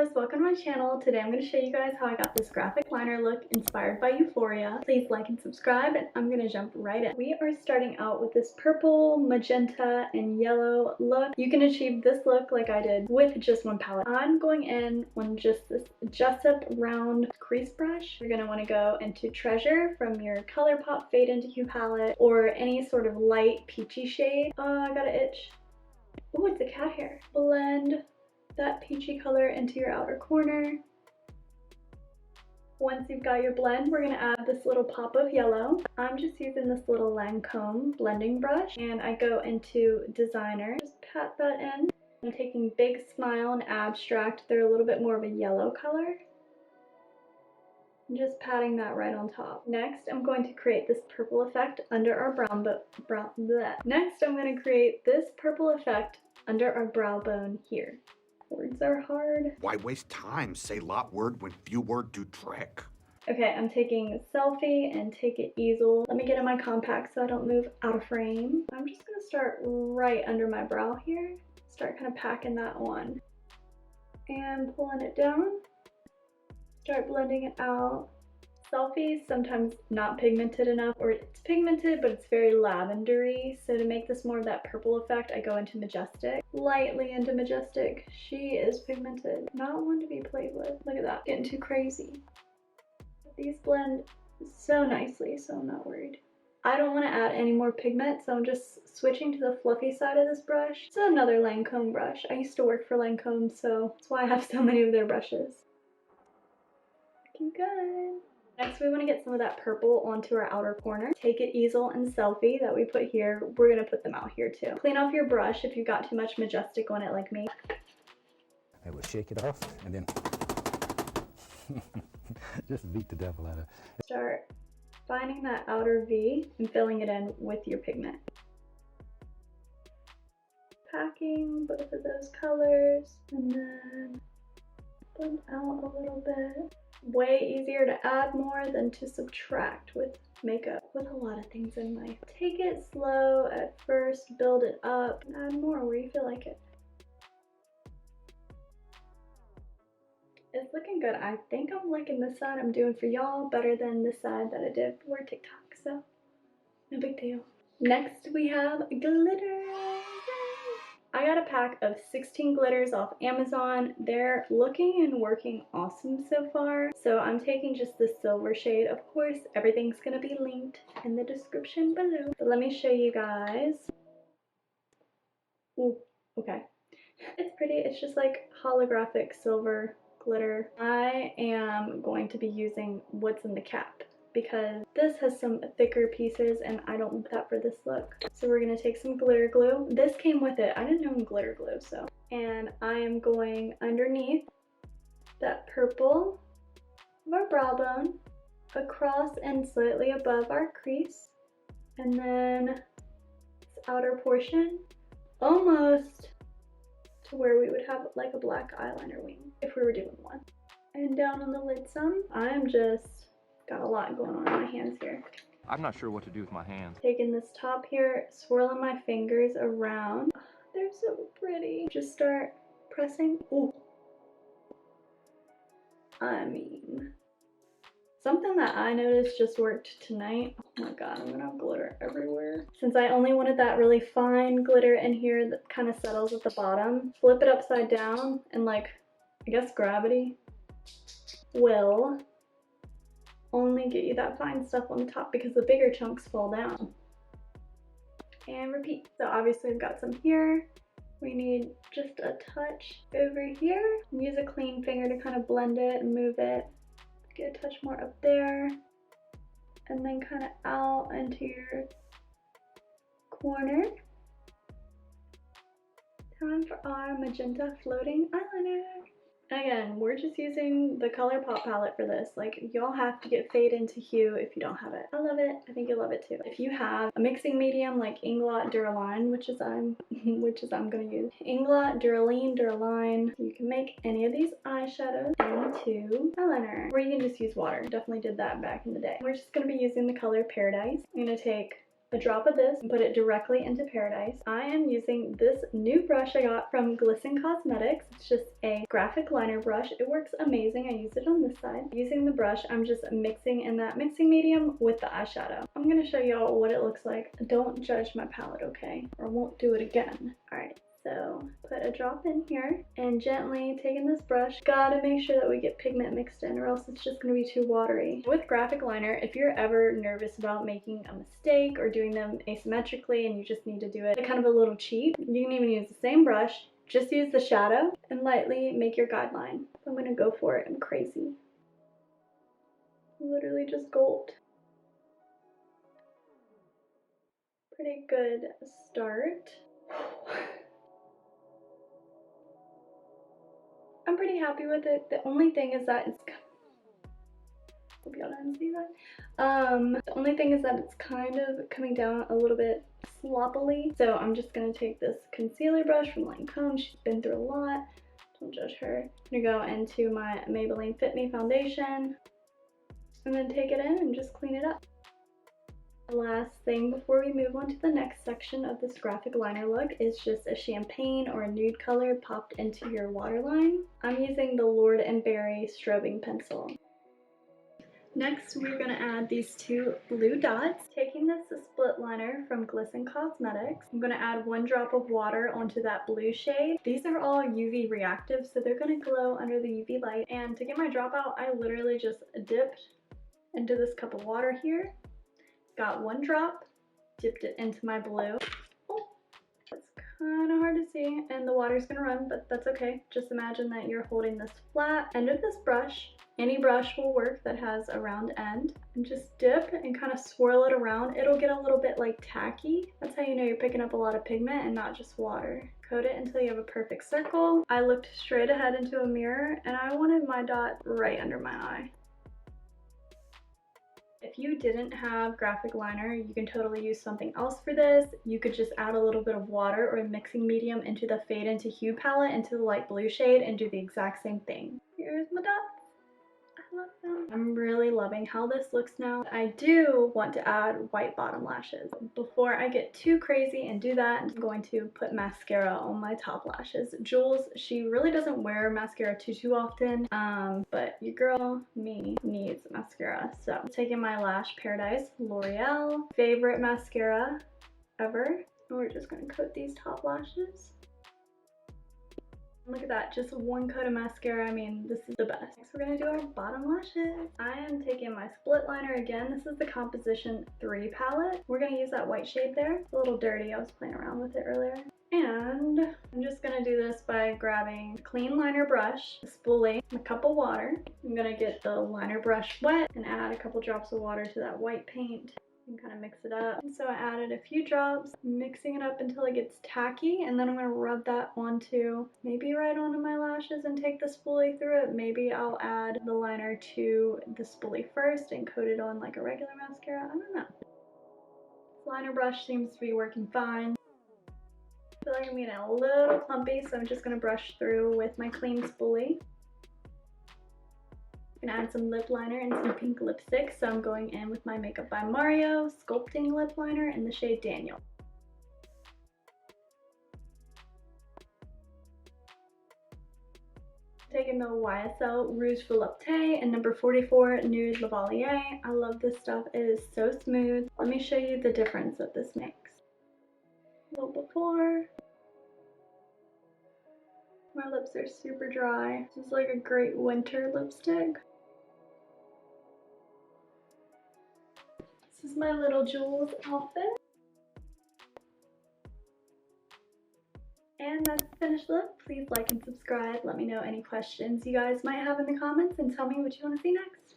loves, welcome to my channel. Today I'm going to show you guys how I got this graphic liner look inspired by Euphoria. Please like and subscribe, and I'm going to jump right in. We are starting out with this purple, magenta, and yellow look. You can achieve this look like I did with just one palette. I'm going in on just this Jessup round crease brush. You're going to want to go into Treasure from your Colourpop Fade Into Hue palette or any sort of light peachy shade. Oh, I got an itch. Oh, it's a cat hair. Blend that peachy color into your outer corner. Once you've got your blend, we're going to add this little pop of yellow. I'm just using this little Lancome blending brush, and I go into Designer. Just pat that in. I'm taking Big Smile and Abstract. They're a little bit more of a yellow color. I'm just patting that right on top. Next, I'm going to create this purple effect under our Next, I'm going to create this purple effect under our brow bone here. Words are hard. Why waste time? Say lot word when few word do trick. Okay, I'm taking a selfie and take it easel. Let me get in my compact so I don't move out of frame. I'm just gonna start right under my brow here. Start kind of packing that on. And pulling it down. Start blending it out. Selfie sometimes not pigmented enough, or it's pigmented but it's very lavendery, so to make this more of that purple effect I go into Majestic, lightly into Majestic. She is pigmented, not one to be played with. Look at that, getting too crazy. These blend so nicely, so I'm not worried. I don't want to add any more pigment, so I'm just switching to the fluffy side of this brush. It's another Lancome brush. I used to work for Lancome, so that's why I have so many of their brushes. Looking good. Next, we want to get some of that purple onto our outer corner. Take it easel and selfie that we put here. We're going to put them out here too. Clean off your brush if you've got too much Majestic on it like me. I will shake it off and then just beat the devil out of it. Start finding that outer V and filling it in with your pigment. Packing both of those colors and then blend out a little bit. Way easier to add more than to subtract with makeup, with a lot of things in life. Take it slow at first, build it up, and add more where you feel like it. It's looking good. I think I'm liking this side I'm doing for y'all better than the side that I did for TikTok, so no big deal. Next we have glitter. I got a pack of 16 glitters off Amazon. They're looking and working awesome so far. So I'm taking just the silver shade. Of course, everything's gonna be linked in the description below. But let me show you guys. Ooh, okay. It's pretty. It's just like holographic silver glitter. I am going to be using what's in the cap, because this has some thicker pieces and I don't want that for this look. So we're going to take some glitter glue. This came with it. I didn't own glitter glue, so. And I am going underneath that purple of our brow bone, across and slightly above our crease, and then this outer portion almost to where we would have like a black eyeliner wing if we were doing one. And down on the lid some. I'm just got a lot going on in my hands here. I'm not sure what to do with my hands. Taking this top here, swirling my fingers around. Oh, they're so pretty. Just start pressing. Ooh. I mean, something that I noticed just worked tonight. Oh my god, I'm gonna have glitter everywhere. Since I only wanted that really fine glitter in here that kind of settles at the bottom, flip it upside down and, like, I guess gravity will only get you that fine stuff on the top because the bigger chunks fall down. And repeat. So obviously we've got some here. We need just a touch over here. Use a clean finger to kind of blend it and move it. Get a touch more up there. And then kind of out into your corner. Time for our magenta floating eyeliner. Again, we're just using the Colourpop palette for this. Like, y'all have to get Fade Into Hue if you don't have it. I love it. I think you'll love it too. If you have a mixing medium like Inglot, Duraline, which I'm gonna use. Inglot, Duraline. You can make any of these eyeshadows into eyeliner. Or you can just use water. Definitely did that back in the day. We're just gonna be using the color Paradise. I'm gonna take a drop of this and put it directly into Paradise. I am using this new brush I got from Glisten Cosmetics. It's just a graphic liner brush. It works amazing. I use it on this side. Using the brush, I'm just mixing in that mixing medium with the eyeshadow. I'm going to show y'all what it looks like. Don't judge my palette, okay? Or I won't do it again. Alright. So put a drop in here and gently taking this brush, gotta make sure that we get pigment mixed in or else it's just gonna be too watery. With graphic liner, if you're ever nervous about making a mistake or doing them asymmetrically and you just need to do it kind of a little cheap, you can even use the same brush, just use the shadow and lightly make your guideline. I'm gonna go for it, I'm crazy. Literally just gold. Pretty good start. I'm pretty happy with it. The only thing is that it's, hope y'all didn't see that. The only thing is that it's kind of coming down a little bit sloppily. So I'm just gonna take this concealer brush from Lancome. She's been through a lot. Don't judge her. I'm gonna go into my Maybelline Fit Me foundation and then take it in and just clean it up. The last thing before we move on to the next section of this graphic liner look is just a champagne or a nude color popped into your waterline. I'm using the Lord & Berry Strobing pencil. Next, we're going to add these two blue dots. Taking this split liner from Glisten Cosmetics, I'm going to add 1 drop of water onto that blue shade. These are all UV reactive, so they're going to glow under the UV light. And to get my dropout, I literally just dipped into this cup of water here. Got 1 drop, dipped it into my blue. Oh, that's kind of hard to see, and the water's gonna run, but that's okay. Just imagine that you're holding this flat end of this brush. Any brush will work that has a round end. And just dip and kind of swirl it around. It'll get a little bit like tacky. That's how you know you're picking up a lot of pigment and not just water. Coat it until you have a perfect circle. I looked straight ahead into a mirror, and I wanted my dot right under my eye. If you didn't have graphic liner, you can totally use something else for this. You could just add a little bit of water or a mixing medium into the Fade into Hue palette into the light blue shade and do the exact same thing. Here's my dots. I love them. I'm really loving how this looks now. I do want to add white bottom lashes. Before I get too crazy and do that, I'm going to put mascara on my top lashes. Jules, she really doesn't wear mascara too often, but your girl, me, needs mascara. So I'm taking my Lash Paradise L'Oreal favorite mascara ever. And we're just gonna coat these top lashes. Look at that, just 1 coat of mascara. I mean, this is the best. Next, we're gonna do our bottom lashes. I am taking my split liner again. This is the Composition 3 palette. We're gonna use that white shade there. It's a little dirty, I was playing around with it earlier. And I'm just gonna do this by grabbing a clean liner brush, a spoolie, and a cup of water. I'm gonna get the liner brush wet and add a couple drops of water to that white paint. And kind of mix it up. And so I added a few drops, mixing it up until it gets tacky, and then I'm going to rub that onto, maybe right onto my lashes and take the spoolie through it. Maybe I'll add the liner to the spoolie first and coat it on like a regular mascara. I don't know. This liner brush seems to be working fine. I feel like I'm getting a little clumpy, so I'm just going to brush through with my clean spoolie. I'm gonna add some lip liner and some pink lipstick, so I'm going in with my Makeup by Mario Sculpting lip liner in the shade Daniel. Taking the YSL Rouge Volupté in number 44 Nude Lavalliere. I love this stuff, it is so smooth. Let me show you the difference that this makes. A little before. My lips are super dry. This is like a great winter lipstick. This is my little Jules outfit. And that's the finished look. Please like and subscribe. Let me know any questions you guys might have in the comments and tell me what you want to see next.